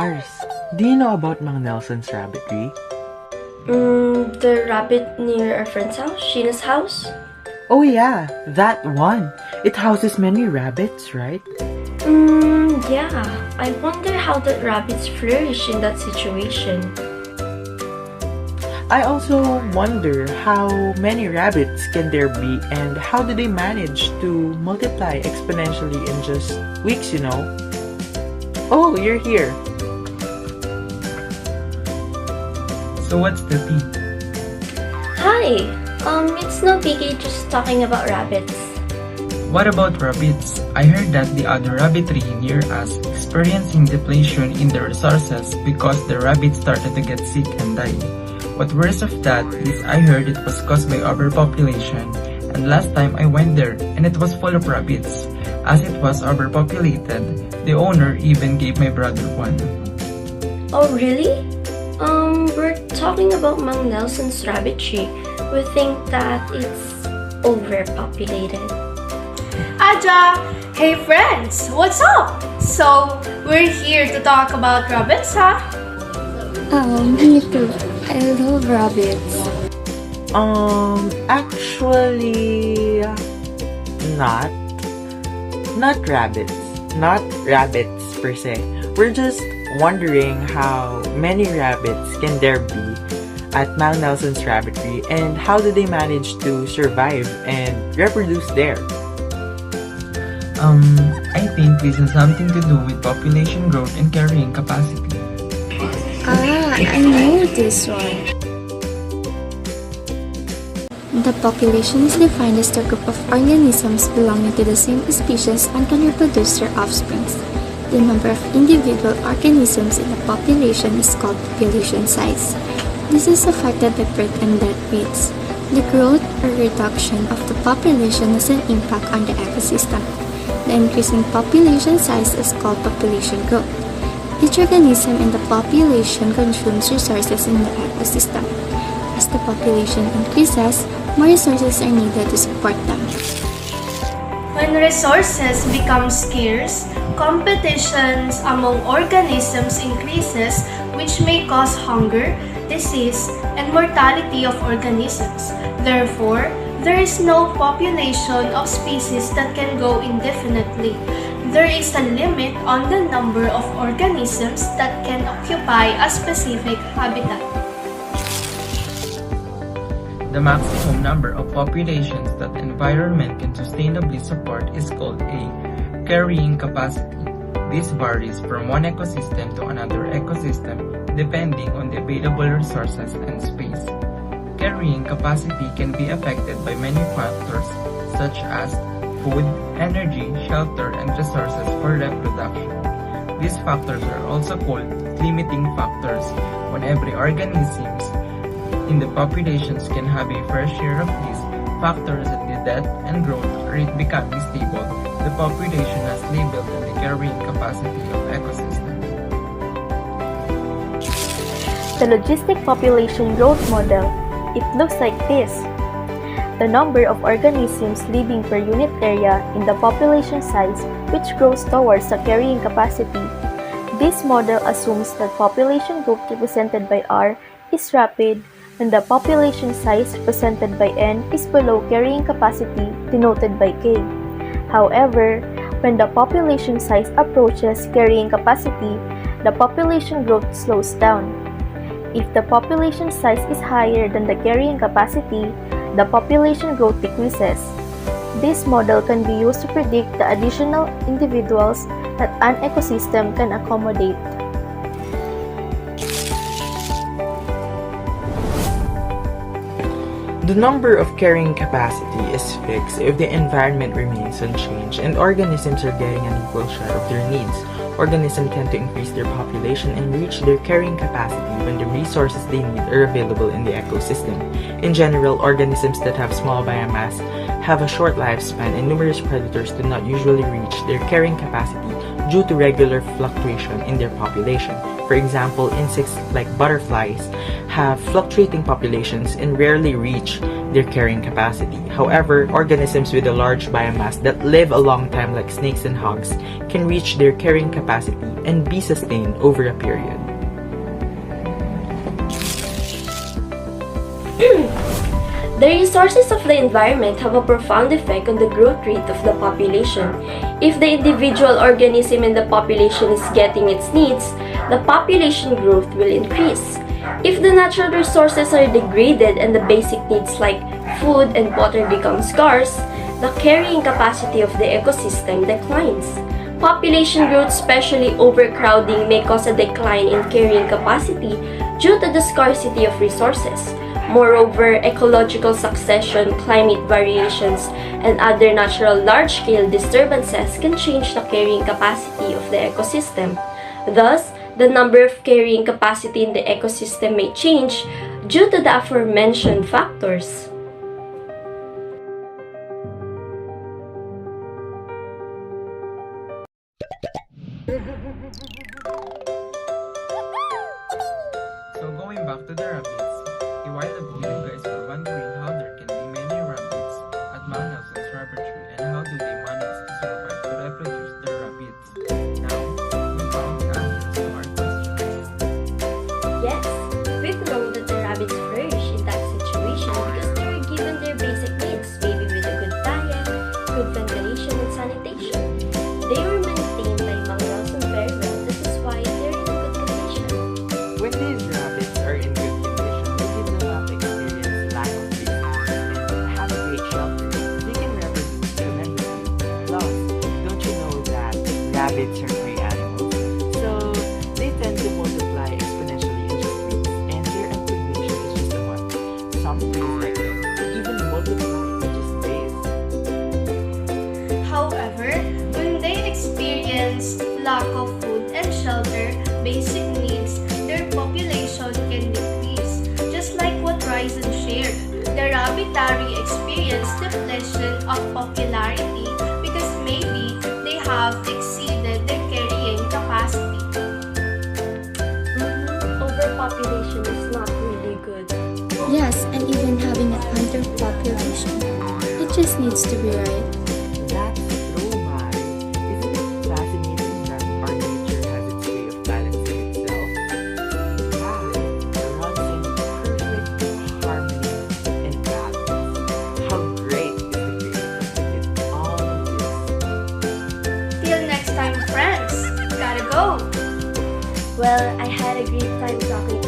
Mars, do you know about Mang Nelson's rabbitry? The rabbit near our friend's house, Sheena's house? Oh yeah, that one. It houses many rabbits, right? Yeah. I wonder how the rabbits flourish in that situation. I also wonder how many rabbits can there be and how do they manage to multiply exponentially in just weeks, you know? Oh, you're here. So what's the tea? Hi! It's no biggie, just talking about rabbits. What about rabbits? I heard that the other rabbitry near us experiencing depletion in the resources because the rabbits started to get sick and die. What worse of that is I heard it was caused by overpopulation, and last time I went there and it was full of rabbits. As it was overpopulated, the owner even gave my brother one. Oh, really? We're talking about Mang Nelson's rabbitry. We think that it's overpopulated. Aja! Hey friends! What's up? So, we're here to talk about rabbits, huh? Me too. I love rabbits. Actually, not. Not rabbits. Not rabbits per se. We're just wondering how many rabbits can there be at Mang Nelson's rabbitry and how do they manage to survive and reproduce there? I think this has something to do with population growth and carrying capacity. I know this one. The population is defined as the group of organisms belonging to the same species and can reproduce their offsprings. The number of individual organisms in a population is called population size. This is a factor that birth and death rates. The growth or reduction of the population has an impact on the ecosystem. The increase in population size is called population growth. Each organism in the population consumes resources in the ecosystem. As the population increases, more resources are needed to support them. When resources become scarce, competitions among organisms increases, which may cause hunger, disease, and mortality of organisms. Therefore, there is no population of species that can go indefinitely. There is a limit on the number of organisms that can occupy a specific habitat. The maximum number of populations that environment can sustainably support is called a carrying capacity. This varies from one ecosystem to another ecosystem depending on the available resources and space. Carrying capacity can be affected by many factors such as food, energy, shelter, and resources for reproduction. These factors are also called limiting factors. When every organism in the populations can have a fair share of these factors at the death and growth rate becoming stable, the population has labeled the carrying capacity of ecosystem. The logistic population growth model, it looks like this. The number of organisms living per unit area in the population size which grows towards the carrying capacity. This model assumes that population growth represented by R is rapid when the population size represented by N is below carrying capacity denoted by K. However, when the population size approaches carrying capacity, the population growth slows down. If the population size is higher than the carrying capacity, the population growth decreases. This model can be used to predict the additional individuals that an ecosystem can accommodate. The number of carrying capacity is fixed if the environment remains unchanged and organisms are getting an equal share of their needs. Organisms tend to increase their population and reach their carrying capacity when the resources they need are available in the ecosystem. In general, organisms that have small biomass have a short lifespan and numerous predators do not usually reach their carrying capacity due to regular fluctuation in their population. For example, insects like butterflies have fluctuating populations and rarely reach their carrying capacity. However, organisms with a large biomass that live a long time like snakes and hogs can reach their carrying capacity and be sustained over a period. The resources of the environment have a profound effect on the growth rate of the population. If the individual organism in the population is getting its needs, the population growth will increase. If the natural resources are degraded and the basic needs like food and water become scarce, the carrying capacity of the ecosystem declines. Population growth, especially overcrowding, may cause a decline in carrying capacity due to the scarcity of resources. Moreover, ecological succession, climate variations, and other natural large-scale disturbances can change the carrying capacity of the ecosystem. Thus, the number of carrying capacity in the ecosystem may change due to the aforementioned factors. So going back to the rabbits, a while ago you guys were wondering how there can be many rabbits at Mount Nelson's rabbit tree and how do they manage to survive to reproduce their rabbits. Now, we found answers to our questions. Yes, we know that the rabbits flourish in that situation because they are given their basic needs, maybe with a good diet, good ventilation, and sanitation. They were maintained by Mang Nelson very well, this is why they're in a good condition. When these rabbits are in good condition, they did not experience lack of resources and have a great shelter. They can reproduce tremendously. Plus, don't you know that rabbits are prey animals? So, they tend to multiply exponentially in just weeks, and their incubation is just a month. Some trees like this even multiply in just days. However, when they experience lack of food and shelter, basic needs, their population can decrease. Just like what Ryzen shared, the rabbitary experience depletion of popularity because maybe they have exceeded their carrying capacity. Overpopulation is not really good. Yes, and even having an underpopulation. It just needs to be right. That's so bad. Isn't it fascinating that our nature has its way of balancing itself? That runs in perfect harmony and balance. How great is the creator who did all of this? Till next time, friends. Gotta go. Well, I had a great time talking